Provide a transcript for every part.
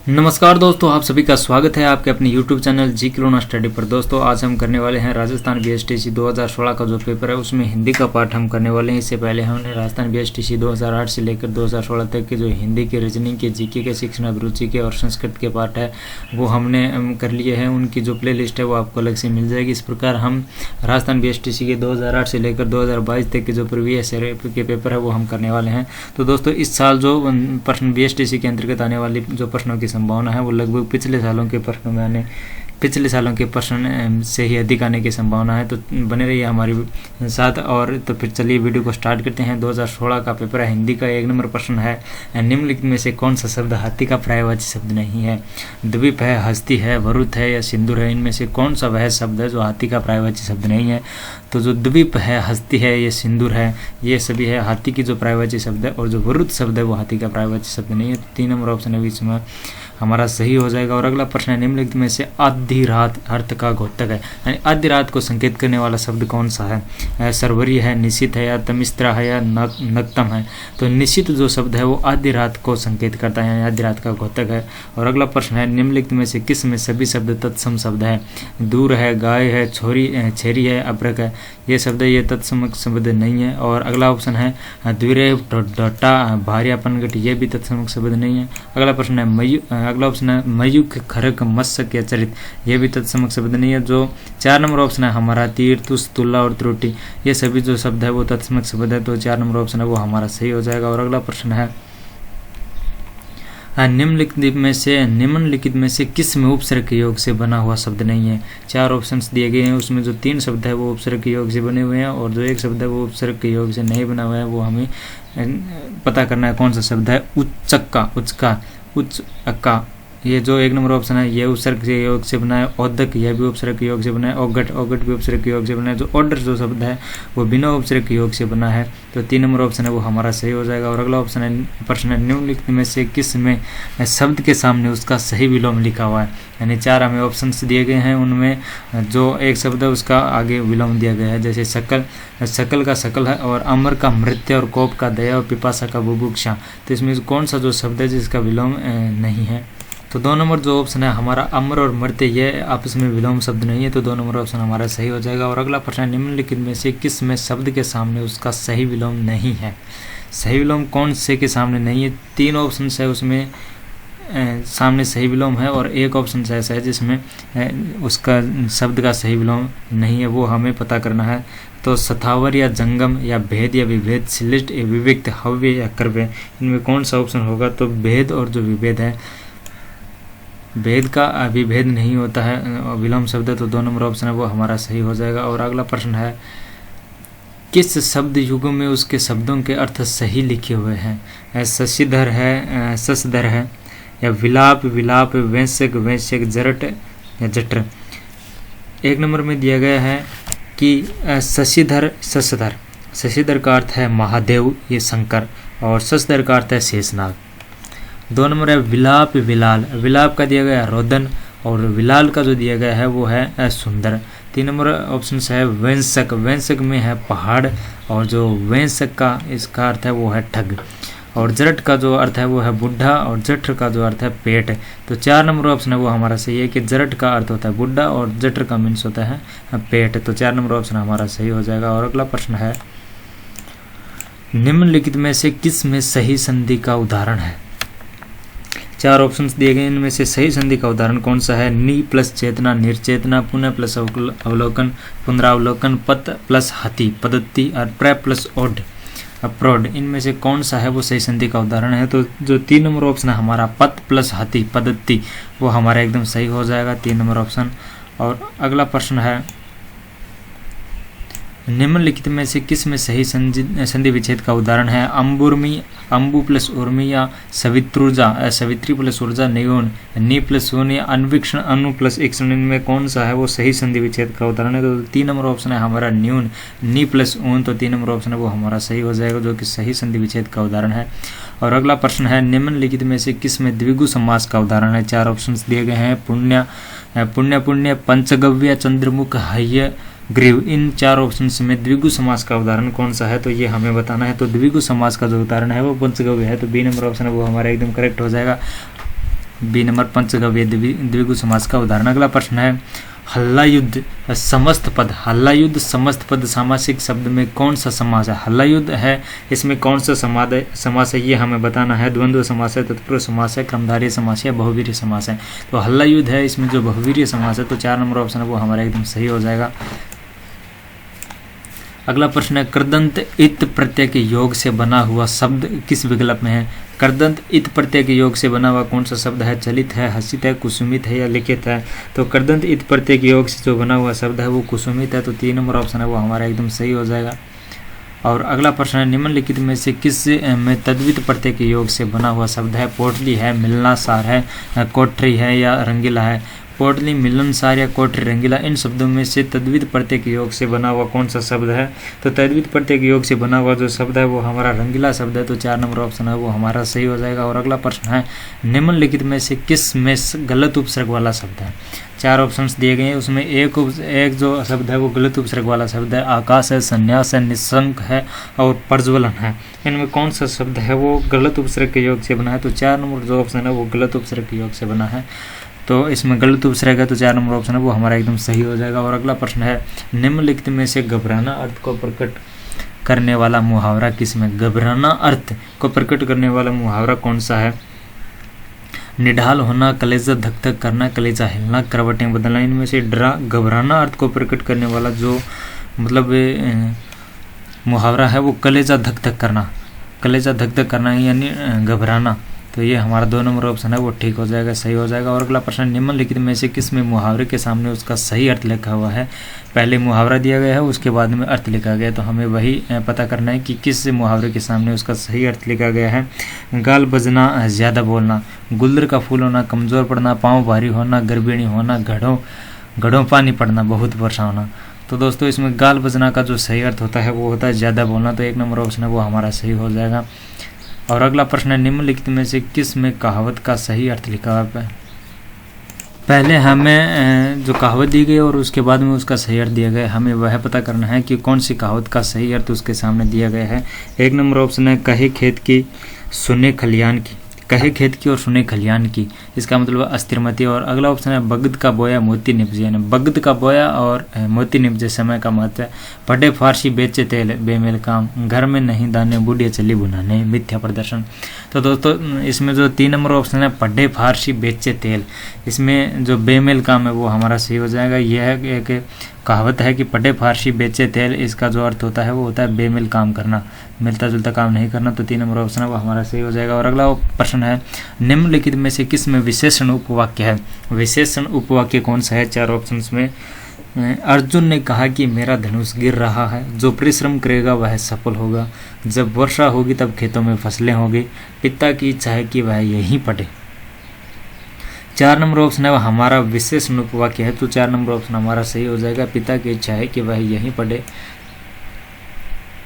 नमस्कार दोस्तों, आप सभी का स्वागत है आपके अपने YouTube चैनल जी किलोना स्टडी पर। दोस्तों आज हम करने वाले हैं राजस्थान बीएसटीसी 2016 का जो पेपर है उसमें हिंदी का पाठ हम करने वाले हैं। इससे पहले हमने राजस्थान बीएसटीसी 2008 से लेकर 2016 तक के जो हिंदी के, रीजनिंग के, जीके के, शिक्षण अभिरुचि के और संस्कृत के पाठ है वो हमने कर लिए हैं। उनकी जो प्ले लिस्ट है वो आपको अलग से मिल जाएगी। इस प्रकार हम राजस्थान बीएसटीसी के 2008 से लेकर 2022 तक के जो प्रीवियस के पेपर है वो हम करने वाले हैं। तो दोस्तों इस साल जो प्रश्न बीएसटीसी के अंतर्गत आने वाली जो प्रश्नों की संभावना है वो लगभग पिछले सालों के प्रश्न से ही अधिक आने की संभावना है। तो बने रहिए हमारे साथ। और तो फिर चलिए वीडियो को स्टार्ट करते हैं। 2016 का पेपर है, हिंदी का 1 नंबर प्रश्न है। निम्नलिखित में से कौन सा शब्द हाथी का पर्यायवाची शब्द नहीं है? द्वीप है, हस्ती है, वरुथ है या सिंदूर है? इनमें से कौन सा वह शब्द है जो हाथी का पर्यायवाची शब्द नहीं है? तो जो द्वीप है, हस्ती है, ये सिंदूर है, ये सभी है हाथी की जो पर्यायवाची शब्द है। और जो वरुथ शब्द है वो हाथी का पर्यायवाची शब्द नहीं है। तो 3 नंबर ऑप्शन है बीच में हमारा सही हो जाएगा। और अगला प्रश्न है, निम्नलिखित में से आधी रात अर्थ का घोतक है, यानी आधी रात को संकेत करने वाला शब्द कौन सा है? सरवरी है, निशित है या तमिस्त्रा है या नक्तम है? तो निशित जो शब्द है वो आधी रात को संकेत करता है, यानी आधी रात का घोतक है। और अगला प्रश्न है, निम्नलिखित में से किस में सभी शब्द तत्सम शब्द है? दूर है, गाय है, छेरी है, अब्रक है, ये शब्द है, ये तत्सम शब्द नहीं है। और अगला ऑप्शन है द्विरेव, डोटा, भार्यापन गट, ये भी तत्सम शब्द नहीं है। अगला प्रश्न है अगला ऑप्शन है मयूख, खरक, मत्स्यक या चरित, ये भी तत्समक शब्द नहीं है। जो 4 नंबर ऑप्शन है हमारा तीर, तुस, तुला और त्रुटि, ये सभी जो शब्द है वो तत्समक शब्द है। तो 4 नंबर ऑप्शन है वो हमारा सही हो जाएगा। और अगला प्रश्न है निम्नलिखित में से किस में उपसर्ग के योग से बना हुआ शब्द नहीं है? 4 ऑप्शंस दिए गए हैं, उसमें जो 3 शब्द है वो उपसर्ग के योग से बने हुए हैं और जो 1 शब्द है वो उपसर्ग के योग से नहीं बना हुआ है। वो हमें पता करना है कौन सा शब्द है। उच्चक्का, उच्चका, उच्च अक्का, ये जो 1 नंबर ऑप्शन है ये उपसर्ग के योग से बना है। औदक, यह भी उपसर्ग के योग से बना है। औगट, औगट भी उपसर्ग के योग से बना है। जो ऑर्डर जो शब्द है वो बिना उपसर्ग के योग से बना है। तो 3 नंबर ऑप्शन है वो हमारा सही हो जाएगा। और अगला ऑप्शन है प्रश्न है, निम्नलिखित में से किस में शब्द के सामने उसका सही विलोम लिखा हुआ है? यानी 4 हमें ऑप्शन दिए गए हैं, उनमें जो एक शब्द है उसका आगे विलोम दिया गया है। जैसे सकल, सकल का सकल है, और अमर का मृत्य, और कोप का दया, और पिपासा का बुभुक्षा। तो इसमें कौन सा जो शब्द है जिसका विलोम नहीं है? तो 2 नंबर जो ऑप्शन है हमारा अमर और मृत्य, ये आपस में विलोम शब्द नहीं है। तो 2 नंबर ऑप्शन हमारा सही हो जाएगा। और अगला प्रश्न है, निम्नलिखित में से किस में शब्द के सामने उसका सही विलोम नहीं है? सही विलोम कौन से के सामने नहीं है? 3 ऑप्शन है उसमें सामने सही विलोम है, और 1 ऑप्शन ऐसा है जिसमें उसका शब्द का सही विलोम नहीं है, वो हमें पता करना है। तो सथावर या जंगम या भेद या विभेद, श्लिष्ट या विविक्त, हव्य या कर्व्य, इनमें कौन सा ऑप्शन होगा? तो भेद और जो विभेद है, भेद का विभेद नहीं होता है विलोम शब्द। तो 2 नंबर ऑप्शन है वो हमारा सही हो जाएगा। और अगला प्रश्न है, किस शब्द युगों में उसके शब्दों के अर्थ सही लिखे हुए हैं? शशिधर है, शशधर है, या विलाप, विलाप, वैश्यक, वैश्यक, जरट या जटर। 1 नंबर में दिया गया है कि शशिधर, शशधर। शशिधर का अर्थ है महादेव, ये शंकर, और शशधर का अर्थ है शेषनाग। 2 नंबर है विलाप, विलाल, विलाप का दिया गया है रोदन, और विलाल का जो दिया गया है वो है सुंदर। 3 नंबर ऑप्शन है वैंसक, वैंसक में है पहाड़, और जो वैंसक का इसका अर्थ है वो है ठग। और जरट का जो अर्थ है वो है बुढ़ा, और जठर का जो अर्थ है पेट। तो 4 नंबर ऑप्शन है वो हमारा सही है कि जरट का अर्थ होता है बुढ़ा और जठर का मीन्स होता है पेट। तो 4 नंबर ऑप्शन हमारा सही हो जाएगा। और अगला प्रश्न है, निम्नलिखित में से किस में सही संधि का उदाहरण है? 4 ऑप्शंस दिए गए, इनमें से सही संधि का उदाहरण कौन सा है? नी प्लस चेतना, निर्चेतना, पुनः प्लस अवलोकन, पुनरावलोकन, पत प्लस हाथी, पद्धति, और प्र प्लस ओड, अप्रोड, इनमें से कौन सा है वो सही संधि का उदाहरण है? तो जो 3 नंबर ऑप्शन है हमारा पत प्लस हाथी, पद्धति, वो हमारा एकदम सही हो जाएगा, 3 नंबर ऑप्शन। और अगला प्रश्न है, निम्नलिखित में से किस में सही संधि विच्छेद का उदाहरण है? अंबुर्मी, अंबु प्लस उर्मी, या सवित्रुजा, सवित्री प्लस ऊर्जा, नियोन, नी प्लस सोन, या अन्वीक्षण, अनु प्लस इक्षण, इनमें कौन सा है वो सही संधि विच्छेद का उदाहरण है? तो 3 नंबर ऑप्शन है हमारा न्यून, नी प्लस ऊन। तो 3 नंबर ऑप्शन है वो हमारा सही हो जाएगा, जो कि सही संधि विच्छेद का उदाहरण है। और अगला प्रश्न है, निम्नलिखित में से किस में द्विगु समास का उदाहरण है? 4 ऑप्शन दिए गए हैं, पुण्य, पुण्य पुण्य, पंचगव्य, चंद्रमुख, हय्य, ग्रीव। इन 4 ऑप्शंस में द्विगु समास का उदाहरण कौन सा है, तो ये हमें बताना है। तो द्विगु समास का जो उदाहरण है वो पंचगव्य है, तो बी नंबर ऑप्शन है वो हमारा एकदम करेक्ट हो जाएगा। बी नंबर पंचगव्य द्विगु समास का उदाहरण। अगला प्रश्न है हल्लायुद्ध समस्त पद, हल्लायुद्ध समस्त पद सामासिक शब्द में कौन सा समास है? हल्लायुद्ध है, इसमें कौन सा समास है ये हमें बताना है। द्वंद्व समास है, तत्पुरुष समास है, क्रमधारय समास है, बहुवीर्य समास है। तो हल्लायुद्ध है, इसमें जो बहुवीर्य समास है, तो 4 नंबर ऑप्शन है वो हमारा एकदम सही हो जाएगा। अगला प्रश्न है कृदंत इत प्रत्यय के योग से बना हुआ शब्द किस विकल्प में है? कृदंत इत प्रत्यय के योग से बना हुआ कौन सा शब्द है? चलित है, हसित है, कुसुमित है या लिखित है? तो कृदंत इत प्रत्यय के योग से जो बना हुआ शब्द है वो कुसुमित है, तो 3 नंबर ऑप्शन है वो हमारा एकदम सही हो जाएगा। और अगला प्रश्न है निम्नलिखित में से किस में तद्वित प्रत्यय के योग से बना हुआ शब्द है? पोटली है, मिलनासार है, कोठरी है या रंगीला है? पोटली, मिलनसार या कोठरी, रंगीला, इन शब्दों में से तद्वित प्रत्यय के योग से बना हुआ कौन सा शब्द है? तो तद्वित प्रत्यय के योग से बना हुआ जो शब्द है वो हमारा रंगीला शब्द है, तो 4 नंबर ऑप्शन है वो हमारा सही हो जाएगा। और अगला प्रश्न है निम्नलिखित में से किस में गलत उपसर्ग वाला शब्द है? 4 ऑप्शंस दिए गए हैं, उसमें एक जो शब्द है वो गलत उपसर्ग वाला शब्द है। आकाश है, संन्यास है, निशंक है और प्रज्वलन है। इनमें कौन सा शब्द है वो गलत उपसर्ग के योग से बना है? तो 4 नंबर जो ऑप्शन है वो गलत उपसर्ग के योग से बना है, तो इसमें गलत उपसर्ग है, तो 4 नंबर ऑप्शन है वो हमारा एकदम सही हो जाएगा। और अगला प्रश्न है निम्नलिखित में से घबराना अर्थ को प्रकट करने वाला मुहावरा किसमें? घबराना अर्थ को प्रकट करने वाला मुहावरा कौन सा है? निढाल होना, कलेजा धक धक करना, कलेजा हिलना, करवटें बदलना, इनमें से घबराना अर्थ को प्रकट करने वाला जो मतलब मुहावरा है वो कलेजा धक धक करना, कलेजा धक धक करना यानी घबराना, तो ये हमारा 2 नंबर ऑप्शन है वो ठीक हो जाएगा, सही हो जाएगा। और अगला प्रश्न निम्नलिखित में से किस में मुहावरे के सामने उसका सही अर्थ लिखा हुआ है? पहले मुहावरा दिया गया है, उसके बाद में अर्थ लिखा गया है, तो हमें वही पता करना है कि किस मुहावरे के सामने उसका सही अर्थ लिखा गया है। गाल बजना, ज़्यादा बोलना, गुल्लर का फूल होना, कमज़ोर पड़ना, पाँव भारी होना, गर्भिणी होना, घड़ों पानी पड़ना, बहुत वर्षा होना। तो दोस्तों इसमें गाल बजना का जो सही अर्थ होता है वो होता है ज़्यादा बोलना, तो 1 नंबर ऑप्शन है वो हमारा सही हो जाएगा। और अगला प्रश्न है निम्नलिखित में से किस में कहावत का सही अर्थ लिखा हुआ है? पहले हमें जो कहावत दी गई और उसके बाद में उसका सही अर्थ दिया गया, हमें वह पता करना है कि कौन सी कहावत का सही अर्थ उसके सामने दिया गया है। 1 नंबर ऑप्शन है कहे खेत की सुने खलियान की, कहे खेत की और सुने खलियान की, इसका मतलब अस्थिरमती। और अगला ऑप्शन है बगद का बोया मोती निपजे, यानी बगद का बोया और मोती निपजे समय का महत्व है। पढ़े फारसी बेचे तेल बेमेल काम, घर में नहीं दाने बुढ़िया चली बुनाने, मिथ्या प्रदर्शन। तो दोस्तों इसमें जो 3 नंबर ऑप्शन है पढ़े फारसी बेचे तेल, इसमें जो बेमेल काम है वो हमारा सही हो जाएगा। यह एक कहावत है कि पढ़े फारसी बेचे तेल, इसका जो अर्थ होता है वो होता है बेमिल काम करना, मिलता जुलता काम नहीं करना, तो 3 नंबर ऑप्शन है वो हमारा सही हो जाएगा। और अगला प्रश्न है निम्नलिखित में से किस में विशेषण उपवाक्य है? विशेषण उपवाक्य कौन सा है? 4 ऑप्शंस में अर्जुन ने कहा कि मेरा धनुष गिर रहा है, जो परिश्रम करेगा वह सफल होगा, जब वर्षा होगी तब खेतों में फसलें होंगी, पिता की इच्छा है कि वह यहीं पढ़े। 4 नंबर ऑप्शन है वह हमारा विशेषण उपवाक्य है, तो 4 नंबर ऑप्शन हमारा सही हो जाएगा, पिता की इच्छा है कि वह यहीं पढ़े।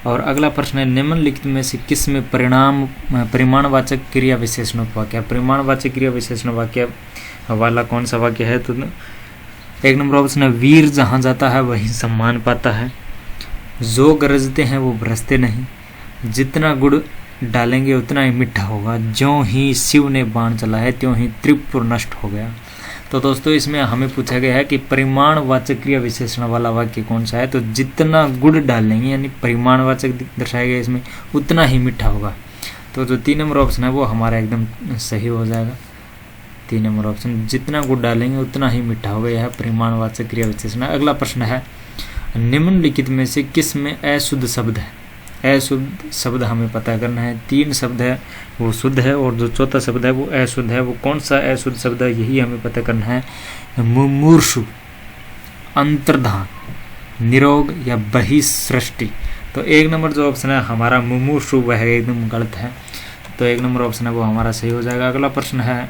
और अगला प्रश्न है निम्नलिखित में से किस में परिमाणवाचक क्रिया विशेषण उपवाक्य? परिमाणवाचक क्रिया विशेषण वाक्य वाला कौन सा वाक्य है? तो 1 नंबर ऑप्शन है वीर जहाँ जाता है वहीं सम्मान पाता है, जो गरजते हैं वो बरसते नहीं, जितना गुड़ डालेंगे उतना ही मीठा होगा, ज्यों ही शिव ने बाण चलाया त्यों ही त्रिपुर नष्ट हो गया। तो दोस्तों इसमें हमें पूछा गया है कि परिमाणवाचक क्रिया विशेषण वाला वाक्य कौन सा है? तो जितना गुड़ डालेंगे यानी परिमाणवाचक दर्शाया गया इसमें, उतना ही मीठा होगा, तो जो 3 नंबर ऑप्शन है वो हमारा एकदम सही हो जाएगा। 3 नंबर ऑप्शन, जितना गुड़ डालेंगे उतना ही मीठा होगा, यह परिमाणवाचक क्रिया विशेषण। अगला प्रश्न है निम्नलिखित में से किस में अशुद्ध शब्द है? अशुद्ध शब्द हमें पता करना है। 3 शब्द है वो शुद्ध है और जो चौथा शब्द है वो अशुद्ध है, वो कौन सा अशुद्ध शब्द है यही हमें पता करना है। मुमूर्षु, अंतर्धान, निरोग या बहिसृष्टि। तो 1 नंबर जो ऑप्शन है हमारा मुमूर्षु वह एकदम गलत है, तो 1 नंबर ऑप्शन है वो हमारा सही हो जाएगा। अगला प्रश्न है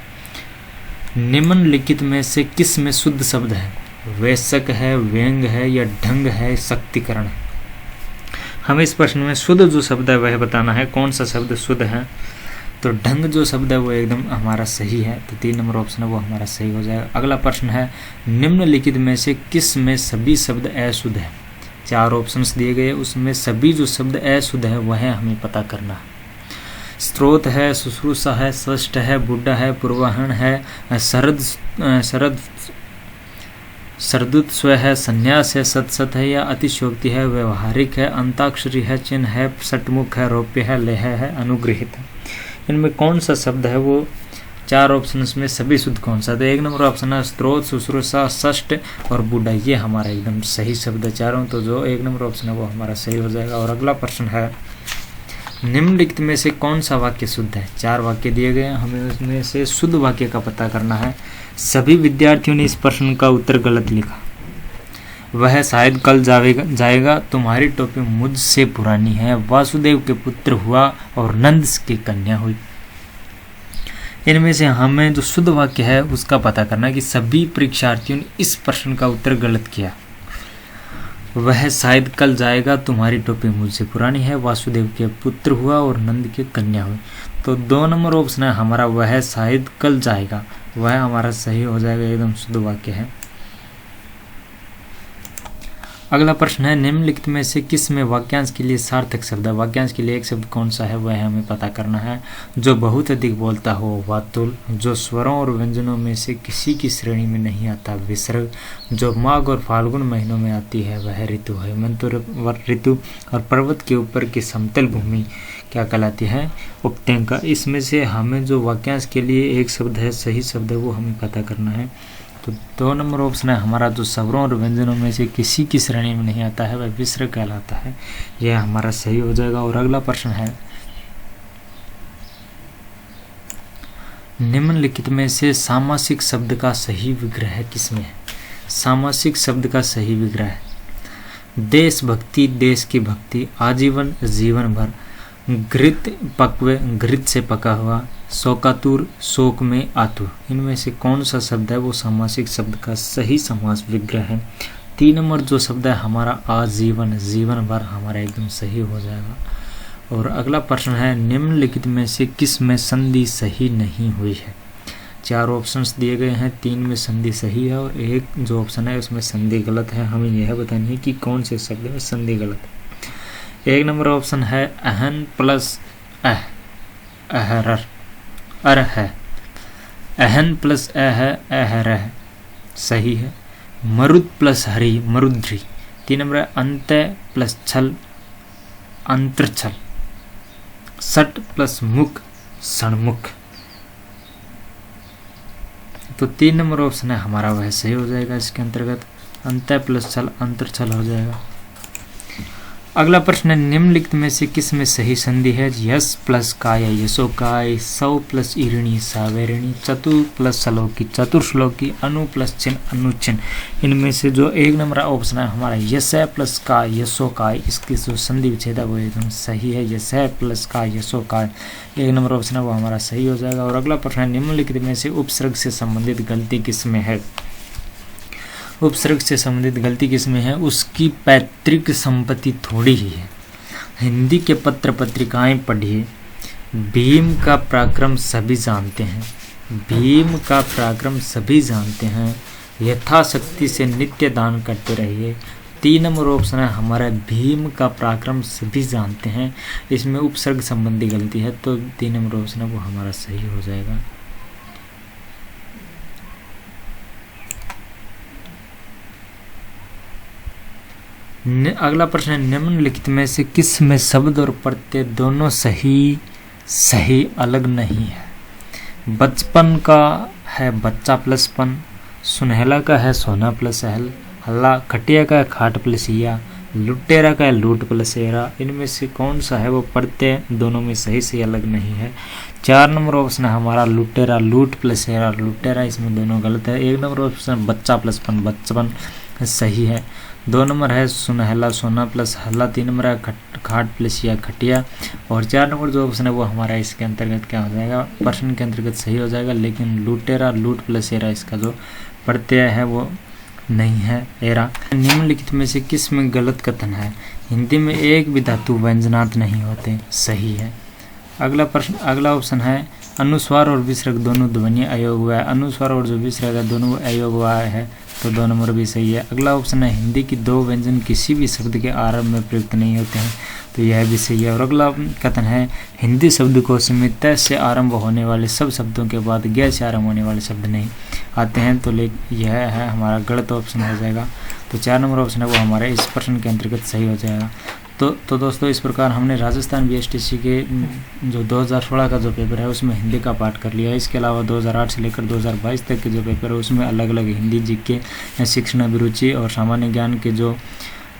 निम्नलिखित में से किस में शुद्ध शब्द है? वैशक है, व्यंग है या ढंग है, शक्तिकरण है। हमें इस प्रश्न में शुद्ध जो शब्द है वह बताना है, कौन सा शब्द शुद्ध है? तो ढंग जो शब्द है वो एकदम हमारा सही है, तो 3 नंबर ऑप्शन है वो हमारा सही हो जाएगा। अगला प्रश्न है निम्नलिखित में से किस में सभी शब्द अशुद्ध है? 4 ऑप्शंस दिए गए, उसमें सभी जो शब्द अशुद्ध है वह हमें पता करना है। स्रोत है, शुश्रूषा है, षष्ठ है, बुड्ढा है, पूर्वाहन है, सरदुत्स्व है, संन्यास है, सत है या अतिशयोक्ति है, व्यवहारिक है, अंताक्षरी है, चिन्ह है, षटमुख है, रौप्य है, लेह है, अनुगृहित है। इनमें कौन सा शब्द है वो 4 ऑप्शंस में सभी शुद्ध कौन सा? तो 1 नंबर ऑप्शन है स्त्रोत, शुश्रूषा, षष्ठ और बुड्ढा। ये हमारा एकदम सही शब्द है चारों, तो जो 1 नंबर ऑप्शन है वो हमारा सही हो जाएगा। और अगला प्रश्न है निम्नलिखित में से कौन सा वाक्य शुद्ध है? 4 वाक्य दिए गए हैं, हमें उसमें से शुद्ध वाक्य का पता करना है। सभी विद्यार्थियों ने इस प्रश्न का उत्तर गलत लिखा। वह शायद कल जाएगा, तुम्हारी टोपी मुझसे पुरानी है, वासुदेव के पुत्र हुआ और नंद की कन्या हुई। इनमें से हमें जो शुद्ध वाक्य है उसका पता करना है कि सभी परीक्षार्थियों ने इस प्रश्न का उत्तर गलत किया। वह शायद कल जाएगा, तुम्हारी टोपी मुझसे पुरानी है, वासुदेव के पुत्र हुआ और नंद की कन्या हुई। तो 2 नंबर ऑप्शन है हमारा वह शायद कल जाएगा, वह हमारा सही हो जाएगा, एकदम शुद्ध वाक्य है। अगला प्रश्न है निम्नलिखित में से किस में वाक्यांश के लिए सार्थक शब्द है? वाक्यांश के लिए एक शब्द कौन सा है वह हमें पता करना है। जो बहुत अधिक बोलता हो वातुल, जो स्वरों और व्यंजनों में से किसी की श्रेणी में नहीं आता विसर्ग, जो माघ और फाल्गुन महीनों में आती है वह ऋतु है। हेमंत ऋतु और पर्वत के ऊपर की समतल भूमि क्या कहलाती है? उपत्यका। इसमें से हमें जो वाक्यांश के लिए एक शब्द है सही शब्द है वो हमें पता करना है। तो 2 नंबर ऑप्शन है हमारा जो स्वरों और व्यंजनों में से किसी की श्रेणी में नहीं आता है वह विसर्ग कहलाता है, यह हमारा सही हो जाएगा। और अगला प्रश्न है निम्नलिखित में से सामासिक शब्द का सही विग्रह किसमें है? सामासिक शब्द का सही विग्रह देशभक्ति, देश की भक्ति, आजीवन, जीवन भर, घृत पक्व, घृत से पका हुआ, शोकातुर, शोक में आतुर। इनमें से कौन सा शब्द है वो सामासिक शब्द का सही समास विग्रह है? 3 नंबर जो शब्द है हमारा आजीवन, जीवन भर हमारा एकदम सही हो जाएगा। और अगला प्रश्न है निम्नलिखित में से किस में संधि सही नहीं हुई है? 4 ऑप्शंस दिए गए हैं, 3 में संधि सही है और एक जो ऑप्शन है उसमें संधि गलत है। हमें यह बतानी है कि कौन से शब्द में संधि गलत है। 1 नंबर ऑप्शन है अहन प्लस अहरर, अर है, अहन प्लस अहरह सही है। मरुद प्लस हरी, मरुद्री। 3 नंबर है अंत प्लस छल, अंतरछल। सट प्लस मुख, सणमुख। तो 3 नंबर ऑप्शन है हमारा वह सही हो जाएगा। इसके अंतर्गत अंत प्लस छल, अंतरछल हो जाएगा। अगला प्रश्न है निम्नलिखित में से किस में सही संधि है? यस प्लस काय, यशोकाय, सौ प्लस ईरिणी, सावेरिणी, चतुर प्लस श्लोकी, चतुर्श्लोकी, अनु प्लस चिन्ह, अनुचिन्ह। इनमें से जो 1 नंबर ऑप्शन है हमारा यस प्लस काय, यशोकाय, इसकी जो संधि विच्छेद है वो एकदम सही है। यस प्लस काय, यशोकाय 1 नंबर ऑप्शन है वो हमारा सही हो जाएगा। और अगला प्रश्न है निम्नलिखित में से उपसर्ग से संबंधित गलती किसमें है? उपसर्ग से संबंधित गलती किसमें है? उसकी पैतृक संपत्ति थोड़ी ही है। हिंदी के पत्र पत्रिकाएं पढ़िए, भीम का पराक्रम सभी जानते हैं, भीम का पराक्रम सभी जानते हैं, यथाशक्ति से नित्य दान करते रहिए। 3 नंबर ऑप्शन है हमारा भीम का पराक्रम सभी जानते हैं, इसमें उपसर्ग संबंधी गलती है, तो 3 नंबर ऑप्शन है वो हमारा सही हो जाएगा। अगला प्रश्न है निम्नलिखित में से किस में शब्द और प्रत्यय दोनों सही अलग नहीं है? बचपन का है बच्चा प्लस पन, सुनहला का है सोना प्लस हल्ला, खटिया का है खाट प्लस या, लुटेरा का है लूट प्लस एरा। इनमें से कौन सा है वो प्रत्यय दोनों में सही अलग नहीं है? 4 नंबर ऑप्शन है हमारा लुटेरा, लूट प्लस एरा, लुटेरा, इसमें दोनों गलत है। 1 नंबर ऑप्शन बच्चा प्लस पन, बचपन सही है। 2 नंबर है सुनहला, सोना प्लस हल्ला। 3 नंबर है खाट प्लस या खटिया। और 4 नंबर जो ऑप्शन है वो हमारा इसके अंतर्गत क्या हो जाएगा? प्रश्न के अंतर्गत सही हो जाएगा, लेकिन लुटेरा, लूट प्लस एरा इसका जो प्रत्यय है वो नहीं है, एरा। निम्नलिखित में से किस में गलत कथन है? हिंदी में एक भी धातु व्यंजनार्थ नहीं होते, सही है। अगला ऑप्शन है अनुस्वार और विसर्ग दोनों ध्वनि अयोग हुआ है, अनुस्वार और जो विसर्ग है दोनों अयोग हुआ है, तो 2 नंबर भी सही है। अगला ऑप्शन है हिंदी की 2 व्यंजन किसी भी शब्द के आरंभ में प्रयुक्त नहीं होते हैं, तो यह भी सही है। और अगला कथन है हिंदी शब्दकोश में त से आरंभ होने वाले सब शब्दों के बाद ग से आरंभ होने वाले शब्द नहीं आते हैं, तो यह है हमारा गलत ऑप्शन हो जाएगा। तो 4 नंबर ऑप्शन है वो हमारे इस प्रश्न के अंतर्गत सही हो जाएगा। तो दोस्तों इस प्रकार हमने राजस्थान बीएसटीसी के जो 2016 का जो पेपर है उसमें हिंदी का पाठ कर लिया है। इसके अलावा 2008 से लेकर 2022 तक के जो पेपर है उसमें अलग अलग हिंदी जीके, शिक्षण अभिरुचि और सामान्य ज्ञान के जो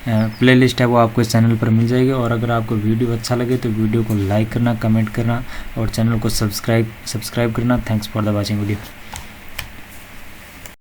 प्लेलिस्ट है वो आपको इस चैनल पर मिल जाएगी। और अगर आपको वीडियो अच्छा लगे तो वीडियो को लाइक करना, कमेंट करना और चैनल को सब्सक्राइब करना। Thanks for the watching video.